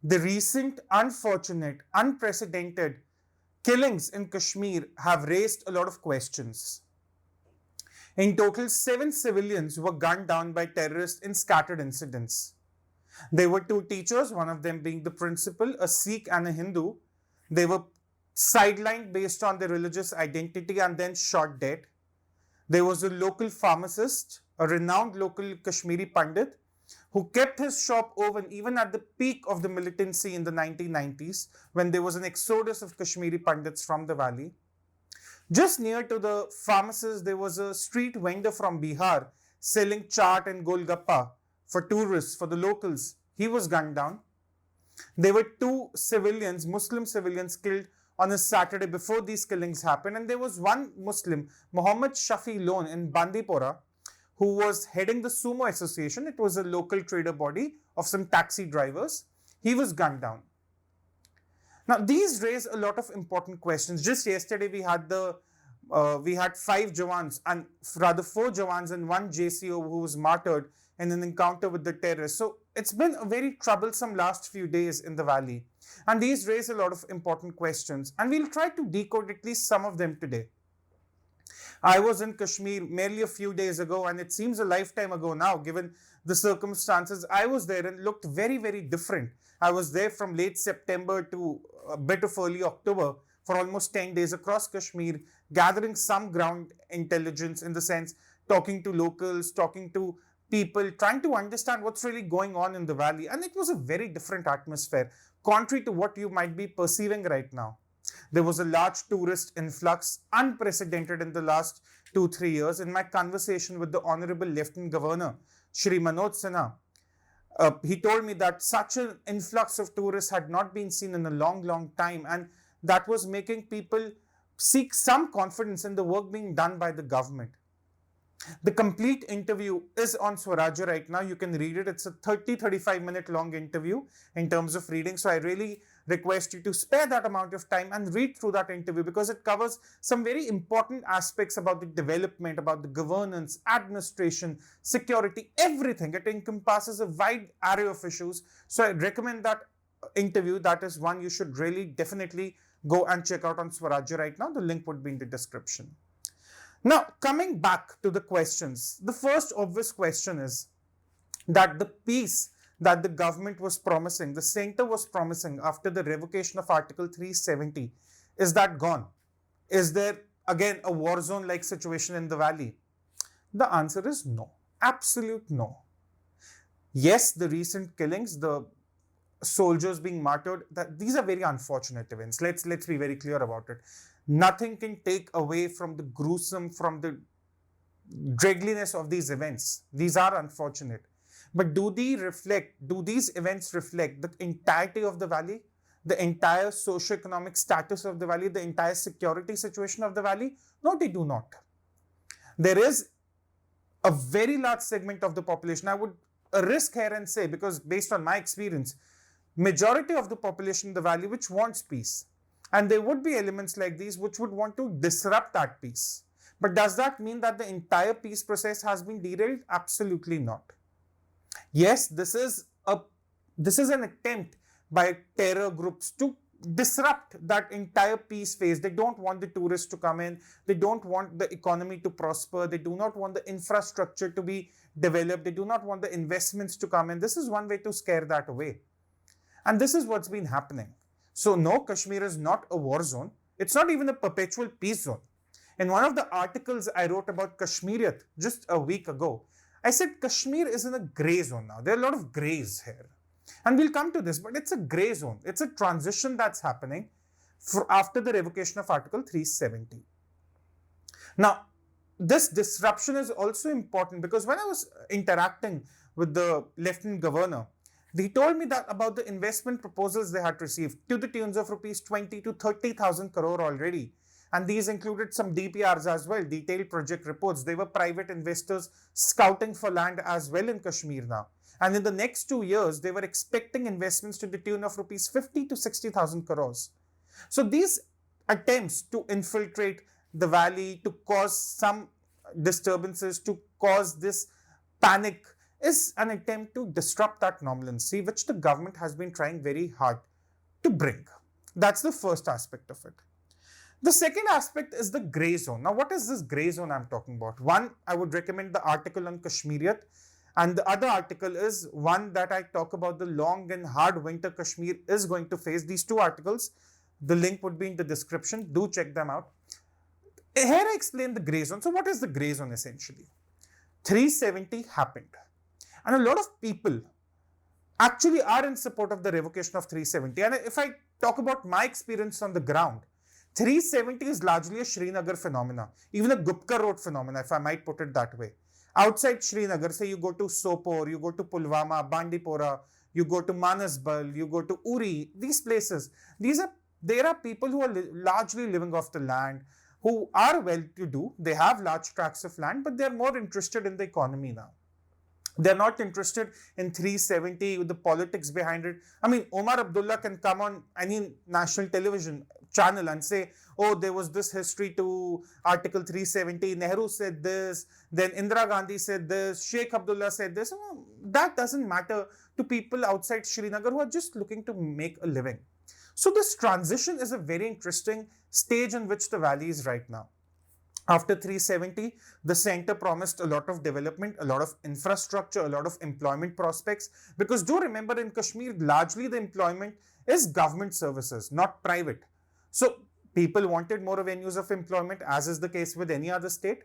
The recent unfortunate, unprecedented killings in Kashmir have raised a lot of questions. In total, 7 civilians were gunned down by terrorists in scattered incidents. There were two teachers, one of them being the principal, a Sikh and a Hindu. They were sidelined based on their religious identity and then shot dead. There was a local pharmacist, a renowned local Kashmiri Pandit, who kept his shop open even at the peak of the militancy in the 1990s when there was an exodus of Kashmiri Pandits from the valley. Just near to the pharmacist, there was a street vendor from Bihar selling chaat and golgappa for tourists, for the locals. He was gunned down. There were two civilians, Muslim civilians, killed on a Saturday before these killings happened. And there was one Muslim, Muhammad Shafi Lone in Bandipora, who was heading the Sumo Association. It was a local trader body of some taxi drivers. He was gunned down. Now, these raise a lot of important questions. Just yesterday, we had 5 Jawans, and rather 4 Jawans and 1 JCO who was martyred in an encounter with the terrorists. So it's been a very troublesome last few days in the valley. And these raise a lot of important questions. And we'll try to decode at least some of them today. I was in Kashmir merely a few days ago, and it seems a lifetime ago now, given the circumstances. I was there and looked very, very different. I was there from late September to a bit of early October for almost 10 days across Kashmir, gathering some ground intelligence in the sense, talking to locals, talking to people, trying to understand what's really going on in the valley. And it was a very different atmosphere, contrary to what you might be perceiving right now. There was a large tourist influx, unprecedented in the last 2-3 years. In my conversation with the Honorable Lieutenant Governor, Shri Manoj Sinha, he told me that such an influx of tourists had not been seen in a long, long time, and that was making people seek some confidence in the work being done by the government. The complete interview is on Swarajya right now. You can read it. It's a 30-35 minute long interview in terms of reading. So I really request you to spare that amount of time and read through that interview, because it covers some very important aspects about the development, about the governance, administration, security, everything. It encompasses a wide array of issues. So I recommend that interview. That is one you should really definitely go and check out on Swarajya right now. The link would be in the description. Now, coming back to the questions, the first obvious question is that the peace that the government was promising, the center was promising after the revocation of Article 370, is that gone? Is there again a war zone like situation in the valley? The answer is no, absolute no. Yes, the recent killings, the soldiers being martyred, these are very unfortunate events. Let's be very clear about it. Nothing can take away from the gruesome, from the dreadliness of these events. These are unfortunate. But do these events reflect the entirety of the valley, the entire socio-economic status of the valley, the entire security situation of the valley? No, they do not. There is a very large segment of the population, I would risk here and say, because based on my experience, majority of the population in the valley which wants peace. And there would be elements like these which would want to disrupt that peace. But does that mean that the entire peace process has been derailed? Absolutely not. Yes, this is an attempt by terror groups to disrupt that entire peace phase. They don't want the tourists to come in. They don't want the economy to prosper. They do not want the infrastructure to be developed. They do not want the investments to come in. This is one way to scare that away. And this is what's been happening. So no, Kashmir is not a war zone. It's not even a perpetual peace zone. In one of the articles I wrote about Kashmiriyat just a week ago, I said Kashmir is in a grey zone now. There are a lot of greys here. And we'll come to this, but it's a grey zone. It's a transition that's happening after the revocation of Article 370. Now, this disruption is also important because when I was interacting with the Lieutenant Governor, he told me that about the investment proposals they had received to the tunes of rupees 20 to 30,000 crore already. And these included some DPRs as well, detailed project reports. They were private investors scouting for land as well in Kashmir now. And in the next 2 years, they were expecting investments to the tune of rupees 50 to 60,000 crores. So these attempts to infiltrate the valley, to cause some disturbances, to cause this panic, is an attempt to disrupt that normalcy, which the government has been trying very hard to bring. That's the first aspect of it. The second aspect is the grey zone. Now, what is this grey zone I'm talking about? One, I would recommend the article on Kashmiriyat, and the other article is one that I talk about the long and hard winter Kashmir is going to face. These two articles, the link would be in the description. Do check them out. Here I explain the grey zone. So what is the grey zone essentially? 370 happened. And a lot of people actually are in support of the revocation of 370. And if I talk about my experience on the ground, 370 is largely a Srinagar phenomena, even a Gupkar Road phenomena, if I might put it that way. Outside Srinagar, say you go to Sopore, you go to Pulwama, Bandipora, you go to Manasbal, you go to Uri, these places, there are people who are largely living off the land, who are well-to-do, they have large tracts of land, but they're more interested in the economy now. They're not interested in 370 with the politics behind it. I mean, Omar Abdullah can come on any national television channel and say, oh, there was this history to Article 370, Nehru said this, then Indira Gandhi said this, Sheikh Abdullah said this. That doesn't matter to people outside Srinagar who are just looking to make a living. So this transition is a very interesting stage in which the valley is right now. After 370, the center promised a lot of development, a lot of infrastructure, a lot of employment prospects. Because do remember, in Kashmir, largely the employment is government services, not private. So people wanted more avenues of employment, as is the case with any other state.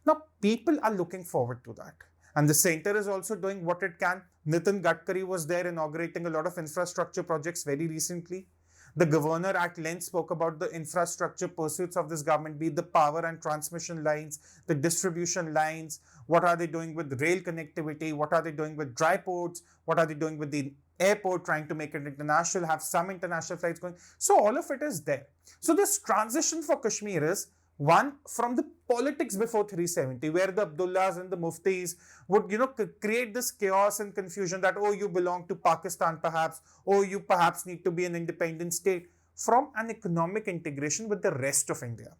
Now people are looking forward to that. And the center is also doing what it can. Nitin Gadkari was there inaugurating a lot of infrastructure projects very recently. The governor at length spoke about the infrastructure pursuits of this government, be it the power and transmission lines, the distribution lines, what are they doing with rail connectivity, what are they doing with dry ports, what are they doing with the airport, trying to make it international, have some international flights going. So all of it is there. So this transition for Kashmir is one from the politics before 370, where the Abdullahs and the Muftis would, create this chaos and confusion that, oh, you belong to Pakistan perhaps, oh, you perhaps need to be an independent state, from an economic integration with the rest of India.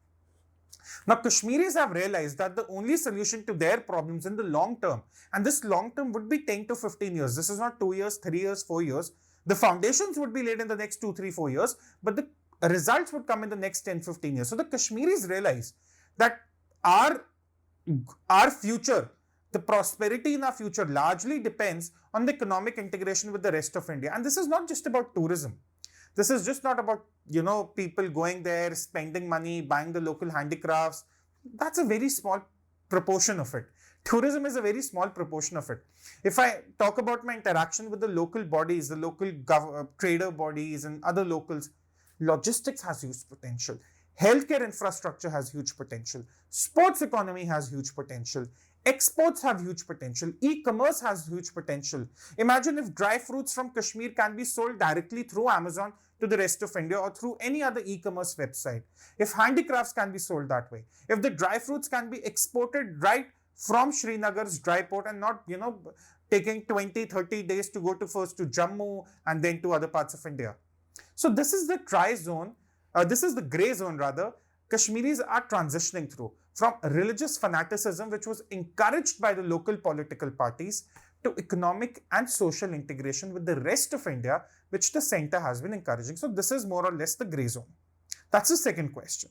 Now, Kashmiris have realized that the only solution to their problems in the long term, and this long term would be 10 to 15 years. This is not 2 years, 3 years, 4 years. The foundations would be laid in the next 2, 3, 4 years, but the results would come in the next 10, 15 years. So the Kashmiris realize that our future, the prosperity in our future largely depends on the economic integration with the rest of India. And this is not just about tourism. This is just not about, people going there, spending money, buying the local handicrafts. That's a very small proportion of it. Tourism is a very small proportion of it. If I talk about my interaction with the local bodies, the local trader bodies and other locals, logistics has huge potential. Healthcare infrastructure has huge potential. Sports economy has huge potential. Exports have huge potential. E-commerce has huge potential. Imagine if dry fruits from Kashmir can be sold directly through Amazon to the rest of India or through any other e-commerce website. If handicrafts can be sold that way. If the dry fruits can be exported right from Srinagar's dry port and not, taking 20, 30 days to go first to Jammu and then to other parts of India. So this is the grey zone rather, Kashmiris are transitioning through from religious fanaticism, which was encouraged by the local political parties, to economic and social integration with the rest of India, which the center has been encouraging. So this is more or less the grey zone. That's the second question.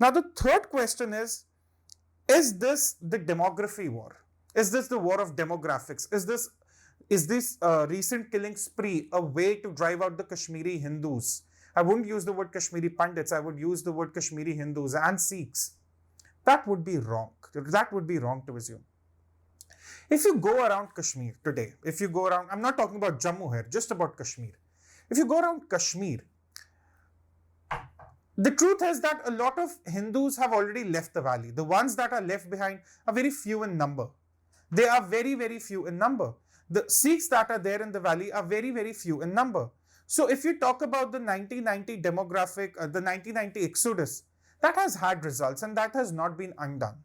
Now the third question is this the demography war? Is this the war of demographics? Is this recent killing spree a way to drive out the Kashmiri Hindus? I wouldn't use the word Kashmiri Pandits. I would use the word Kashmiri Hindus and Sikhs. That would be wrong. That would be wrong to assume. If you go around Kashmir today, I'm not talking about Jammu here, just about Kashmir. If you go around Kashmir, the truth is that a lot of Hindus have already left the valley. The ones that are left behind are very few in number. They are very, very few in number. The Sikhs that are there in the valley are very, very few in number. So if you talk about the 1990 demographic, the 1990 exodus, that has had results and that has not been undone.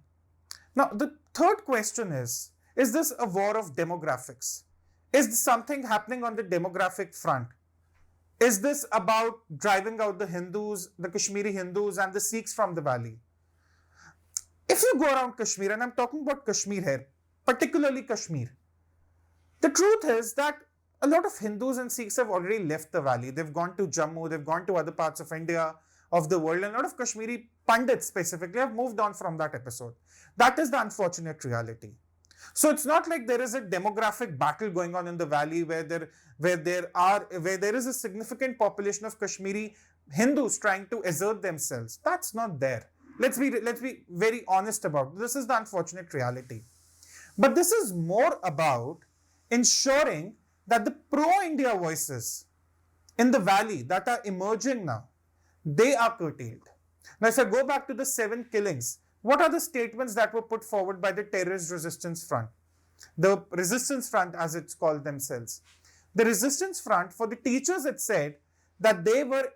Now, the third question is this a war of demographics? Is something happening on the demographic front? Is this about driving out the Hindus, the Kashmiri Hindus and the Sikhs from the valley? If you go around Kashmir, and I'm talking about Kashmir here, particularly Kashmir, The truth is that a lot of Hindus and Sikhs have already left the valley. They've gone to Jammu, they've gone to other parts of India, of the world, and a lot of Kashmiri Pandits specifically have moved on from that episode. That is the unfortunate reality. So it's not like there is a demographic battle going on in the valley where there is a significant population of Kashmiri Hindus trying to assert themselves. That's not there. Let's be very honest about it. This is the unfortunate reality. But this is more about ensuring that the pro-India voices in the valley that are emerging now, they are curtailed. Now, if I go back to the 7 killings, what are the statements that were put forward by the Terrorist Resistance Front? The Resistance Front, as it's called themselves. The Resistance Front, for the teachers, it said that they were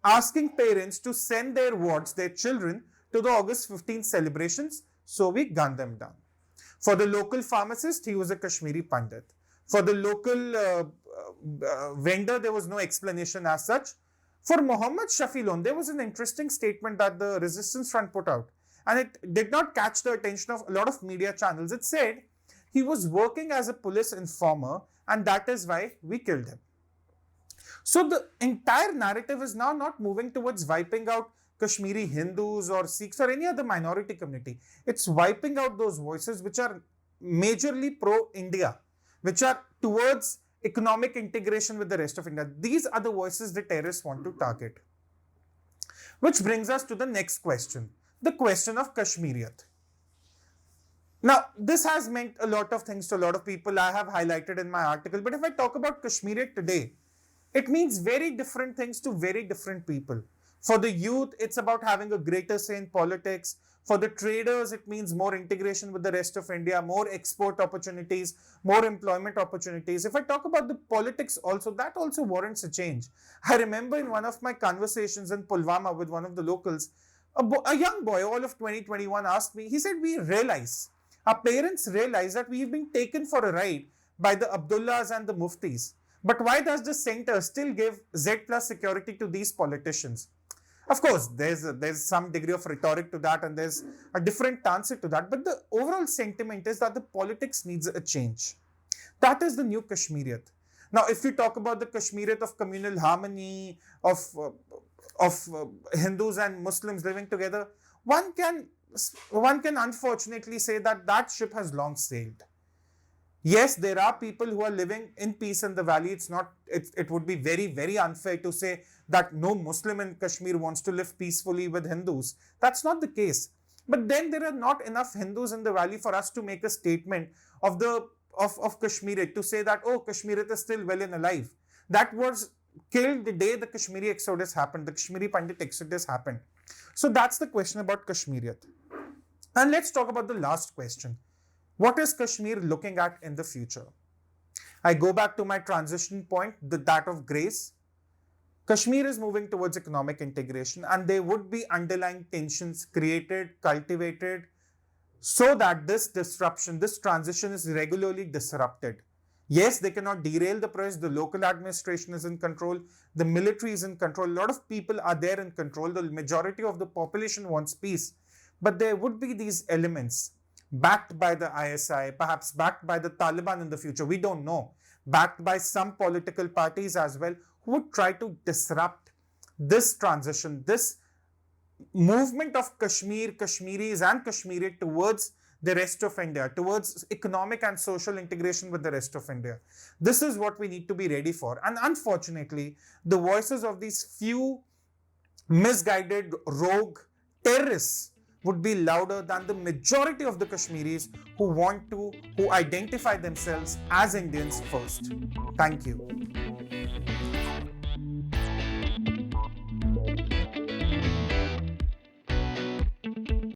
asking parents to send their wards, their children, to the August 15th celebrations, so we gunned them down. For the local pharmacist, he was a Kashmiri Pandit. For the local vendor, there was no explanation as such. For Muhammad Shafilon, there was an interesting statement that the Resistance Front put out, and it did not catch the attention of a lot of media channels. It said he was working as a police informer, and that is why we killed him. So the entire narrative is now not moving towards wiping out Kashmiri Hindus or Sikhs or any other minority community. It's wiping out those voices which are majorly pro-India, which are towards economic integration with the rest of India. These are the voices the terrorists want to target. Which brings us to the next question, the question of Kashmiriyat. Now, this has meant a lot of things to a lot of people. I have highlighted in my article, but if I talk about Kashmiriyat today, it means very different things to very different people. For the youth, it's about having a greater say in politics. For the traders, it means more integration with the rest of India, more export opportunities, more employment opportunities. If I talk about the politics also, that also warrants a change. I remember in one of my conversations in Pulwama with one of the locals, a young boy, all of 2021, asked me, he said, our parents realize that we've been taken for a ride by the Abdullahs and the Muftis. But why does the center still give Z plus security to these politicians? Of course, there's some degree of rhetoric to that and there's a different answer to that. But the overall sentiment is that the politics needs a change. That is the new Kashmiriyat. Now, if you talk about the Kashmiriyat of communal harmony, of Hindus and Muslims living together, one can unfortunately say that that ship has long sailed. Yes, there are people who are living in peace in the valley. It would be very, very unfair to say that no Muslim in Kashmir wants to live peacefully with Hindus. That's not the case. But then there are not enough Hindus in the valley for us to make a statement of Kashmirit, to say that, oh, Kashmirit is still well and alive. That was killed the day the Kashmiri exodus happened, the Kashmiri Pandit exodus happened. So that's the question about Kashmiriyat. And let's talk about the last question. What is Kashmir looking at in the future? I go back to my transition point, that of grace. Kashmir is moving towards economic integration, and there would be underlying tensions created, cultivated, so that this transition is regularly disrupted. Yes, they cannot derail the process. The local administration is in control. The military is in control. A lot of people are there in control. The majority of the population wants peace. But there would be these elements backed by the ISI, perhaps backed by the Taliban in the future. We don't know. Backed by some political parties as well, who would try to disrupt this transition, this movement of Kashmir, Kashmiris and Kashmiri towards the rest of India, towards economic and social integration with the rest of India. This is what we need to be ready for. And unfortunately, the voices of these few misguided, rogue terrorists would be louder than the majority of the Kashmiris who identify themselves as Indians first. Thank you.